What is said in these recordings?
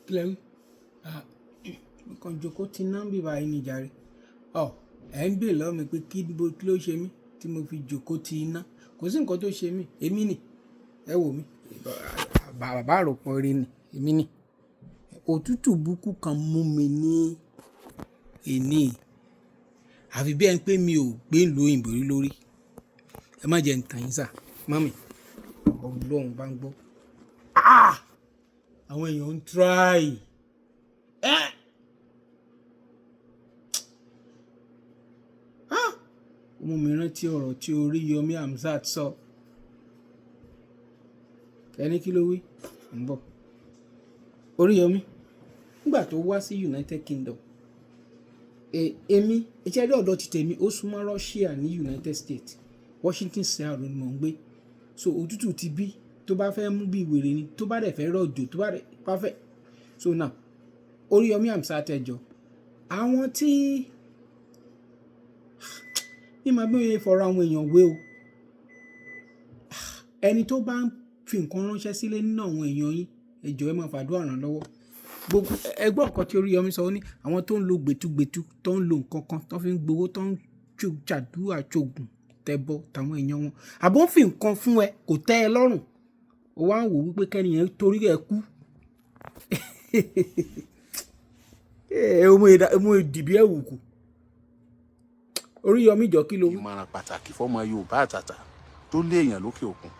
kílẹ̀ nǹkan jókòó ti ná bí báyìí ní jàre. Ẹ̀ ń bè lọ́wọ́ mi pé kí ló ṣe mí tí mo fi jókòó ti iná. Kò sí nǹkan tó ṣe mí, èmi ni. Ẹ wò mí. Bàbá àròpọ̀ rí ni, èmi ni. Òtútù burúkú kan mú mi ní èní. Àfi bí ẹni pé mi ò gbé ìlú òyìnbó rí lórí. Ẹ má jẹ́ n tàn yín sà, mọ́mì. Ọlọ́run bá ń gbọ́. Àwọn èèyàn ń try. Ọmọ mi rántí ọ̀rọ̀ tí Oríyọmí Hamzat sọ. Ẹni kí ló wí? Ń bọ̀. Oríyọmí, nígbà tó wá sí United Kingdom, èmi iṣẹ́ ọ̀dọ̀ ti tèmi ó súnmọ́ Russia ní United States, Washington Seattle ni mò ń gbé. So òtútù ti bí tó bá fẹ́ mú bí wèrè ni, tó bá dẹ̀ fẹ́ rọ̀jò, tó bá dẹ̀ perfect. So now Oríyọmí Hamzat ẹjọ́ àwọn tí ní máa bí wọ́n fọ̀rọ̀ àwọn èèyàn wé o. Ẹni tó bá ń fi nǹkan ránṣẹ́ sílé nínú àwọn èèyàn yín, ẹ jọ̀ọ́ ẹ máa fàdúrà ràn lọ́wọ́. Gbogbo ẹgbọ́n nǹkan tí Oríyọmí sọ, ó ní àwọn tó ń lo gbẹ̀tugbẹ̀tu, tó ń lo nǹkan kan, tó fi ń gbowó, tó ń ṣàdúrà ṣògùn tẹbọ tàwọn èèyàn wọn. Àbọ̀ ń fi nǹkan fún ẹ kò tẹ́ ẹ lọ́rùn. Ó wá ń wò wípé kẹ́niyàn torí ẹ kú. Ọmọ ìdìbí ẹ̀wù kù. Oríyọmí jọ kí ló wí. Ìmọ̀ràn pàtàkì fọmọ Yorùbá àtàtà tó lé èèyàn lókè òkun.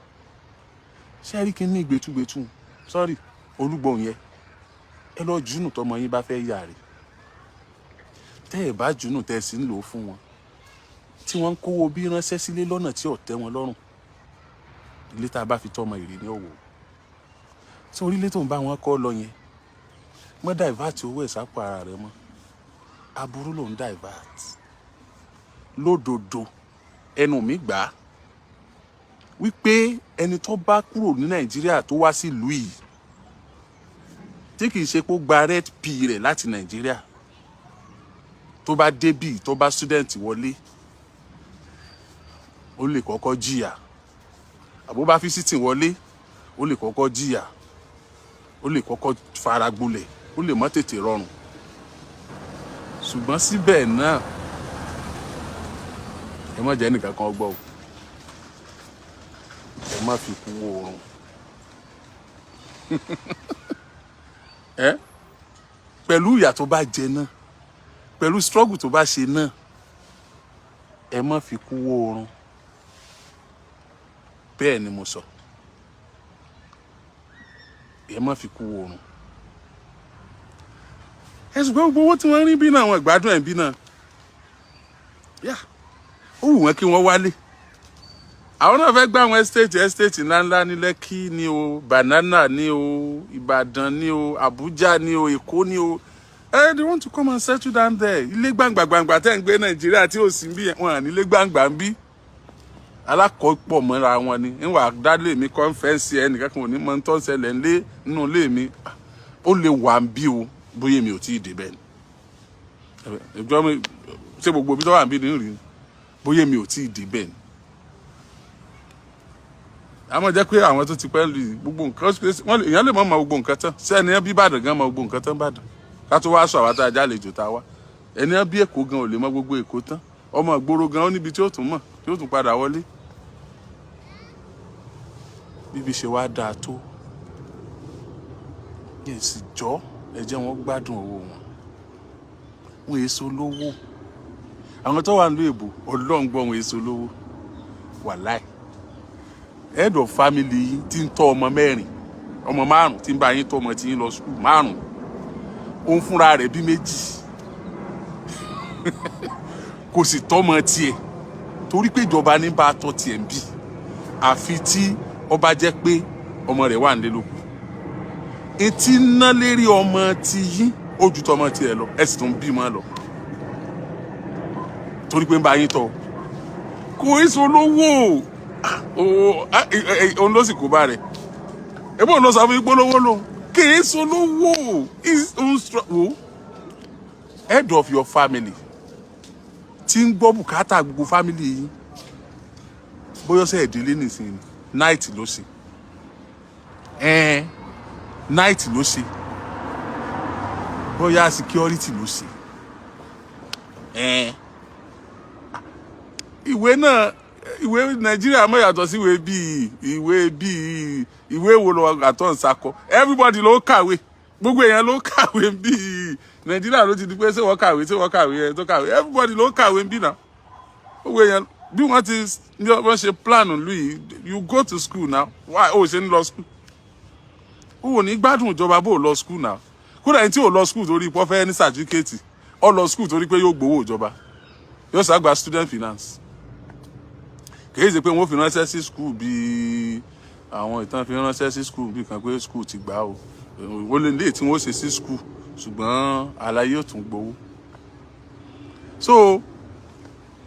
Ṣé rí kí ní gbẹtugbẹtu? Sọ́rí, olúgbọ̀n yẹn. Ẹ lọ jùnù tọmọ yín bá fẹ́ yà rè. Tẹ́ ẹ bá jùnù tẹ́ ẹ sì ń lò ó fún wọn. Tí wọ́n ń kówó bí ránṣẹ́ sílé lọ́nà tí ò tẹ́ wọn lọ́rùn. Ilé tá a bá fi tọmọ ìrì ní ọ̀wọ̀. Sọ orílẹ̀ tó ń bá wọn kọ́ lọ yẹn. Mọ́ divert owó ẹ̀ sápò ara rẹ̀ mọ́. Aburú ló ń divert. Lódodo ẹnu mi gbà á wípé ẹni tó bá kúrò ní Nàìjíríà tó wá sí ìlú yìí tí kìí ṣe pé ó gba red p rẹ̀ láti Nàìjíríà tó bá débì tó bá student wọlé ó lè kọ́kọ́ jìyà. Àbó bá visiting wọlé ó lè kọ́kọ́ jìyà. Ó lè kọ́kọ́ fara gbolẹ̀, ó lè má tètè rọrùn. Ṣùgbọ́n síbẹ̀ náà ẹ má jẹ́ nìkan kan gbọ́ o. Ẹ má fi kú oorun. Pẹ̀lú ìyà tó bá jẹ náà, pẹ̀lú struggle tó bá ṣe náà, ẹ má fi kú oorun. Bẹ́ẹ̀ ni mo sọ. Ẹ má fi kú oorun. Ẹ ṣùgbọ́n gbogbo owó tí wọ́n rí bí náà àwọn ìgbádùn ẹ̀ bí náà. Ó wù wọ́n kí wọ́n wálé. Àwọn náà fẹ́ gbá àwọn estate ńláńlá ní Lẹ́kì ní o, Banana ní o, Ìbàdàn ní o, Abuja ní o, Èkó ní o. They want to come and settle down there. Ilé gbàngbàngbà tẹ́ ń gbé Nàìjíríà tí ò sí bí wọn à ní ilé gbàngbà ń bí. Alákọ̀ọ́pọ̀ mọ́ra wọn ni. Ìwà dálé mi kọ́nfẹ́ǹsì ẹnìkan kan ò ní mọ tó ń ṣẹlẹ̀ nínú ilé mi. Ó lè wà ń bí o, bóyá mi ò tí ì débẹ̀ ni. Ṣé gbogbo ibi tó wà ń bí ní rí ni? Bóyá mi ò tí ì débẹ̀ ni. Àmọ́ jẹ́ pé àwọn tó ti pẹ́ lù gbogbo nǹkan èèyàn lè mọ̀ gbogbo nǹkan tán. Ṣé ẹni bí Ìbàdàn gan mọ̀ gbogbo nǹkan tán Ìbàdàn? Ká tó wá sọ àwọn tá a jálejò tá a wá. Ẹni bí Èkó gan ò lè mọ̀ gbogbo Èkó tán. Ọmọ ìgboro gan ó níbi tí ó tún mọ̀, tí ó tún padà wọlé. Bíbi ṣe wá dáa tó. Yẹn sì jọ́ ẹ jẹ́ wọn gbádùn owó wọn. Wọn èso lówó. Àwọn tó wà nílùú èbò Ọlọ́run gbọ́ wọn èso lówó. Wàláì. Head of family yín tí ń tọ́ ọmọ mẹ́rin, ọmọ márùn tí ń bá yín tọ́ ọmọ tí yín lọ school márùn. Ó ń fúnra rẹ̀ bí méjì. Kò sì tọ́mọ tiẹ̀. Torí pé ìjọba ní bá tọ́ tiẹ̀ ń bí. Àfi tí ọba jẹ́ pé ọmọ rẹ̀ wà nílé lóko. Etí ná lérí ọmọ ti yín ó ju tọmọ tiẹ̀ lọ, ẹ sì tún bímọ lọ. Torí pé ń bá yín tọ́. Kò í so lówó. Òun ló sì kó bá rẹ̀. Ẹ̀bùn ló sọ fún ìpolówó lòun. Kì í so lówó. Head of your family. Tí ń gbọ́ bùkátà gbogbo family yín. Bóyá ṣe ìdílé nìsín night ló ṣe. Night ló ṣe. bóyá security ló ṣe ìwé náà ìwé Nàìjíríà mọ̀ yàtọ̀ sí ìwé wo lọ àtọ̀ nsakọ everybody ló kàwé gbogbo èèyàn ló kàwé bíi Nàìjíríà ló ti di pé ṣé wọ́n kàwé ẹ tó kàwé everybody ló kàwé bí náà gbogbo èèyàn bí wọ́n ti wọ́n ṣe plan lu yìí you go to school now why o ṣe ń lọ school o ò ní gbádùn ìjọba bó o lọ school now kódà ẹni tí ò lọ school torí pé ó fẹ́ ní certificate ó lọ school torí pé yóò gbowó ìjọba yóò ṣàgbà student finance kìí ṣe pé wọ́n fi ránṣẹ́ sí school bíi àwọn ìtàn fi ránṣẹ́ sí school bíi kan pé school ti gbà o wọ́n lè lè tí wọ́n ṣe sí school ṣùgbọ́n àlàyé ò tún gbowó so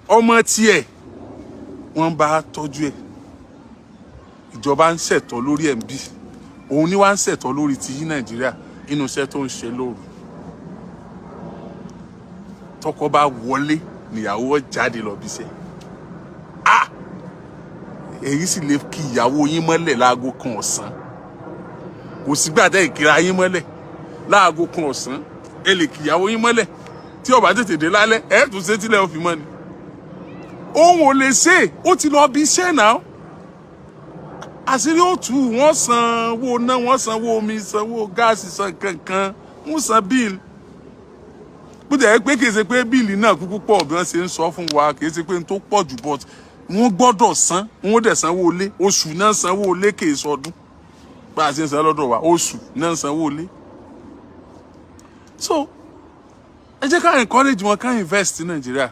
ọmọ tiẹ̀ wọ́n bá tọ́jú ẹ̀ ìjọba ń ṣètọ́ lórí ẹ̀ ń bí òun ni wá ń ṣètọ́ lórí ti yí Nàìjíríà inú iṣẹ́ tó ń ṣe lóru tọkọ bá wọlé níyàwó jáde lọ bí iṣẹ́ èyí sì lè kí ìyàwó yín mọ́lẹ̀ láago kan ọ̀sán kò sígbà tẹ́ ìkíra yín mọ́lẹ̀ láago kan ọ̀sán ẹ lè kí ìyàwó yín mọ́lẹ̀ tí ó bá tètè dé lálẹ́ ẹ tún ṣe tílẹ̀ ó fi mọ́ ni òun ò lè ṣe ó ti lọ bí iṣẹ́ náà àṣírí ó tú wọ́n san owó náà wọ́n san owó omi san owó gáàsì san kankan wọ́n san bíìlì bó ti ẹ̀ pé kì í ṣe pé bíìlì náà kúkú pọ̀ bí wọ́n ṣe ń sọ fún wa kì í ṣe pé n tó pọ̀ jù bọ́t wọ́n gbọ́dọ̀ san wọ́n dẹ̀ sanwó lé oṣù náà sanwó lé kì í sọdún bá a ṣe ń san lọ́dọ̀ wa oṣù náà sanwó lé so ẹ jẹ́ ká encourage wọn ká invest ní Nàìjíríà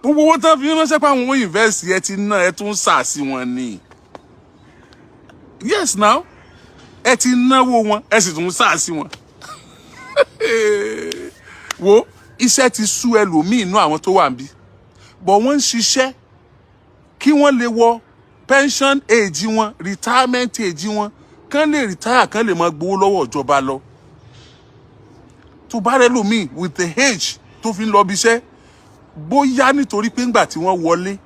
gbogbo owó tán fi ránṣẹ́ pé àwọn owó invest ẹ ti ná ẹ tún sà sí wọn ni yes now ẹ ti náwó wọn ẹ sì tún sà sí wọn wo iṣẹ́ ti sú ẹlòmíì inú àwọn tó wà níbí but wọ́n ń ṣiṣẹ́ kí wọ́n lè wọ pension age wọn retirement age wọn kán lè retire kán lè máa gbowó lọ́wọ́ ìjọba lọ tó bá rẹ lòmíì with the age tó fi ń lọ bí iṣẹ́ bóyá nítorí pé ńgbà tí wọ́n wọlé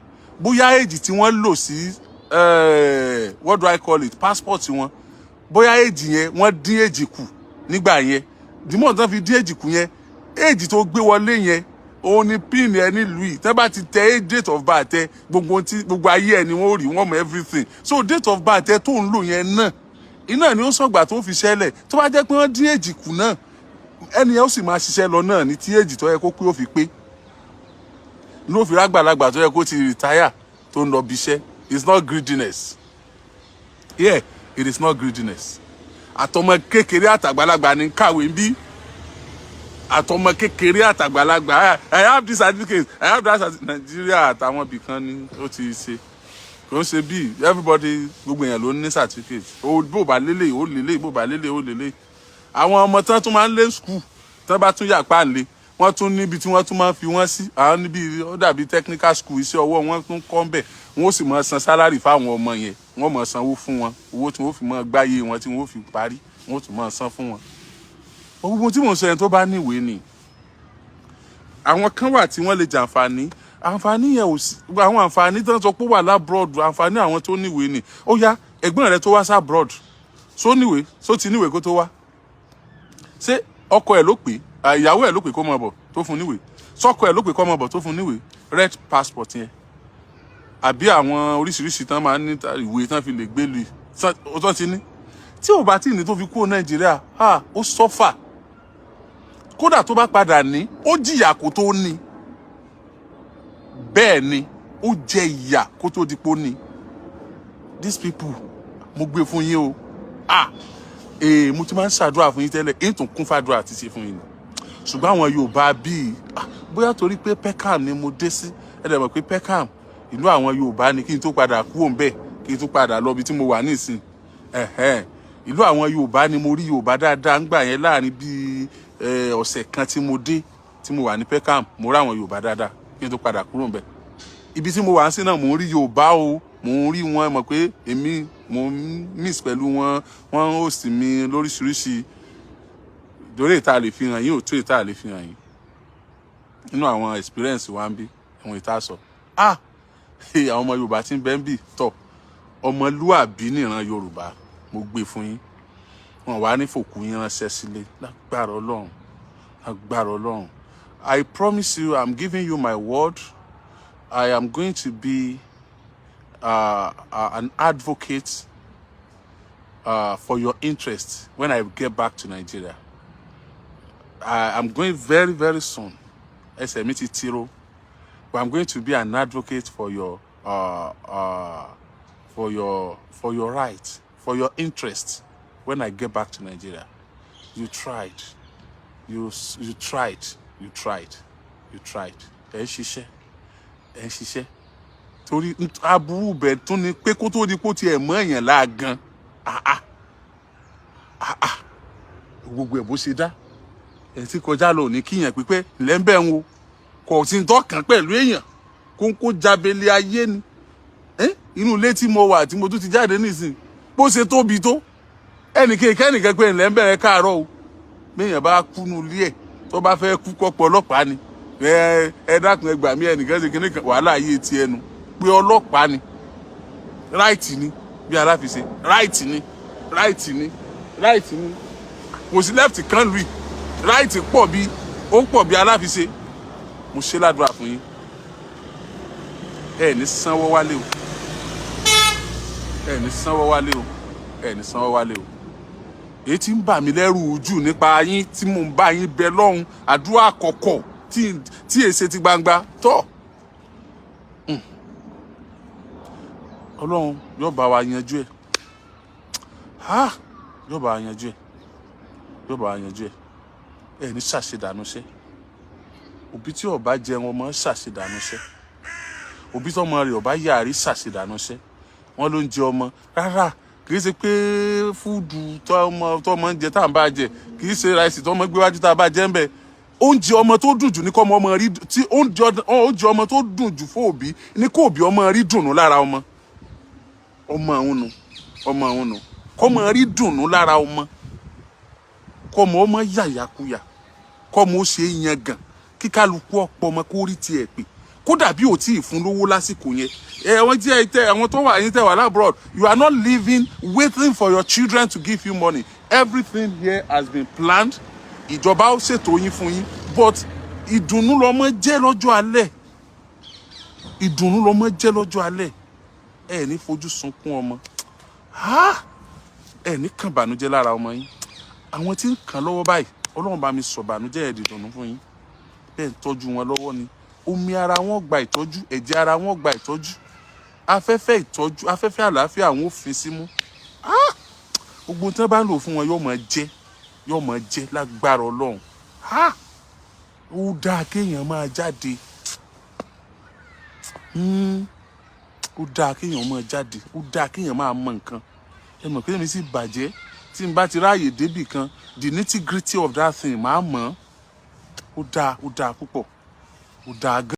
bóyá age tí wọ́n lò sí what do I call it passport wọn bóyá age yẹn wọ́n dín age kù nígbà yẹn dìmọ̀ tán fi dín age kù yẹn age tó gbé wọlé yẹn òun ni pin ẹ nílùú yìí tẹ́ bá ti tẹ date of birth ẹ gbogbo ayé ẹ ni wọ́n rí wọ́n mọ everything so date of birth ẹ tó ń lò yẹn náà iná ni ó sọ̀gbà tó fi ṣẹlẹ̀ tó bá jẹ́ pé wọ́n dín age kù náà ẹni ẹ ó sì máa ṣiṣẹ́ lọ náà ní tí age tó yẹ kó pé ó fi pé ló fi rágbàlagbà tó yẹ kó ti retire tó ń lọ bí iṣẹ́ it's not greediness yeah it is not greediness àtọmọ kékeré àtàgbàlagbà ní kàwé ń bí àtọmọ kékeré àtàgbàlagbà I have this certificate I have that certificate Nigeria àtàwọn ibì kan ni ó ti ṣe kò ń ṣe bí everybody gbogbo èèyàn ló ní certificate bó bá lélẹ̀ ó lélẹ̀ bó bá lélẹ̀ ó lélẹ̀ àwọn ọmọ tán tún máa ń lé school tán bá tún yà páàlé wọ́n tún níbi tí wọ́n tún máa ń fi wọ́n sí àwọn níbi ó dàbí technical school iṣẹ́ ọwọ́ wọn tún kọ́ ń bẹ̀ wọ́n sì máa san salary fáwọn ọmọ yẹn wọ́n máa sanwó fún wọn owó tí wọ́n fi máa gbáyé wọn tí wọ́n fi parí wọ́n tún máa san fún wọn. Gbogbo tí mò ń sọ yẹn tó bá níwèé ni àwọn kan wà tí wọ́n lè jàǹfààní àǹfààní yẹn ò sí àwọn àǹfààní tó ń sọ pé wà lábroad àǹfààní àwọn tó níwèé ni ó yá ẹ̀gbọ́n rẹ tó wá sábroad só níwèé só ti níwèé kó tó wá ṣé ọkọ ẹ̀ ló pè ìyàwó ẹ̀ ló pè kó máa bọ̀ tó fún níwèé sọ́kọ ẹ̀ ló pè kó máa bọ̀ tó fún níwèé red passport yẹn àbí àwọn oríṣiríṣi tán máa ń ní ìwé tán fi lè gbé lu ọtọ́ ti ní tí ò bá tí ní tó fi kúrò Nàìjíríà ó sọ́fà kódà tó bá padà ní ó jìyà kó tó ní bẹ́ẹ̀ ni ó jẹ ìyà kó tó di pó ní these people mo gbé fún yín o mo ti máa ń ṣàdúrà fún yín tẹ́lẹ̀ èyí tó kún fàdúrà ti ṣe fún yín ṣùgbọ́n àwọn Yorùbá bíi bóyá torí pé Peckham ni mo dé sí ẹ̀dẹ̀ mọ̀ pé Peckham ìlú àwọn Yorùbá ni kí n tó padà kú òun bẹ́ẹ̀ kí n tó padà lọ bí tí mo wà nísìn ìlú àwọn Yorùbá ni mo rí Yorùbá dáadáa ńgbà yẹn láàrin bíi ọ̀sẹ̀ kan tí mo dé tí mo wà ní Peckham mo rí àwọn Yorùbá dáadáa kí n tó padà kúrò ńbẹ̀ ibi tí mo wà sí náà mo ń rí Yorùbá o mo ń rí wọn mọ̀ pé èmi mo miss pẹ̀lú wọn wọ́n host mi lóríṣiríṣi lórí ìta lè fi hàn yín ò tó ìta lè fi hàn yín nínú àwọn experience wa ń bí àwọn ìta sọ àwọn ọmọ Yorùbá tí ń bẹ ń bì tọ̀ ọmọlúàbí níran Yorùbá mo gbé fún yín wọn wá ní fòkú yín ránṣẹ́ sílé lágbára Ọlọ́run, lágbára Ọlọ́run. I promise you, I'm giving you my word. I am going to be an advocate for your interest when I get back to Nigeria. I'm going very, very soon. But I'm going to be an advocate for your right, for your interest when I get back to Nigeria. You tried. You tried. You tried. You tried. Ẹ ṣiṣẹ́. Torí aburú bẹ̀ tún ni pé kó tó di kó tiẹ̀ mọ́ èèyàn láàgan. Gbogbo ẹ̀ bó ṣe dá. Ẹ ti kọjá lọ ní kíyàn pípẹ́ lẹ́ńbẹ̀ ń wo. Kò sí tọ́kàn pẹ̀lú èèyàn. Kóńkó jabele ayé ni. Inú ilé tí mo wà tí mo tún ti jáde nísìn. Bó ṣe tóbi tó. Ẹnìkan pé lẹ́ńbẹ̀ káàárọ̀ o. Béèyàn bá kú nú ilé ẹ̀ tó bá fẹ́ kú kọ́pọ̀ ọlọ́pàá ni. Ẹ dákun ẹ gbà mí ẹnìkan ṣe kíní kan wàhálà ayé ti ẹnu. Pé ọlọ́pàá ni. Right ni bí aláfiṣe. Right ni. Kò sí left kan lùi. Right pọ̀ bí aláfiṣe. Mo ṣe ládùúrà fún yín. Ẹ ní sanwó wálé o. Ẹ ní sanwó wálé o. Èyí tí ń bà mí lẹ́rù jù nípa yín tí mò ń bá yín bẹ lọ́hùn àdúrà àkọ́kọ́ tí èsè ti gbangba tọ́. Ọlọ́run yóò bá wa yanjú ẹ̀. Yóò bá wa yanjú ẹ̀. Ẹ ní ṣàṣedànù ṣẹ́. Òbí tí ó bá jẹun ọmọ ṣàṣedànù ṣẹ́. Òbí tí ọmọ rẹ̀ ó bá yàrí ṣàṣedànù ṣẹ́. Wọ́n ló ń jẹ ọmọ rárá. Kì í ṣe pé fúdù tọ́mọ ń jẹ tá à ń bá jẹ, kì í ṣe ráìsì tọ́mọ gbé wájú tá a bá jẹ ń bẹ. Oúnjẹ ọmọ tó dùn jù ní kọ́ ọmọ rí tí oúnjẹ ọmọ tó dùn jù fún òbí ní kó òbí ọmọ rí dùnnú lára ọmọ. Ọmọ àwọn nù. Kọ́mọ rí dùnnú lára ọmọ. Kọ́mọ ọmọ yàyàkuyà. Kọ́mọ ó ṣe é yangàn. Kí kálukú ọ̀pọ̀ ọmọ kó rí tiẹ̀ pé. Kódà bí ò tí ì fún lówó lásìkò yẹn. Àwọn tó wà yín tẹ́ wà abroad, you are not living waiting for your children to give you money. Everything here has been planned. Ìjọba ó ṣètò yín fún yín. But ìdùnnú lọmọ jẹ́ lọ́jọ́ alẹ́. Ẹ ní fojú sunkún ọmọ. Ẹ ní kàn bànújẹ́ lára ọmọ yín. Àwọn tí ń kàn lọ́wọ́ báyìí, Ọlọ́run bá mi sọ bànújẹ́ ẹ̀ dìdùnnú fún yín. Bẹ́ẹ̀ ń tọ́jú wọn lọ́wọ́ ni. Omi ara wọn gba ìtọ́jú, ẹ̀jẹ̀ ara wọn gba ìtọ́jú, afẹ́fẹ́ ìtọ́jú, afẹ́fẹ́ àlàáfíà wọn ò fi símú. Gbogbo tí wọ́n bá ń lò fún wọn yóò máa jẹ́ lágbára Ọlọ́run. Ó dáa kéèyàn máa jáde. Ó dáa kéèyàn máa jáde. Ó dáa kéèyàn máa mọ nǹkan. Ẹ mọ̀ pé mi sì bàjẹ́ tí n bá ti ráàyè débì kan, the nitty-gritty of that thing máa mọ̀. Ó dáa púpọ̀. Ó dáa gan.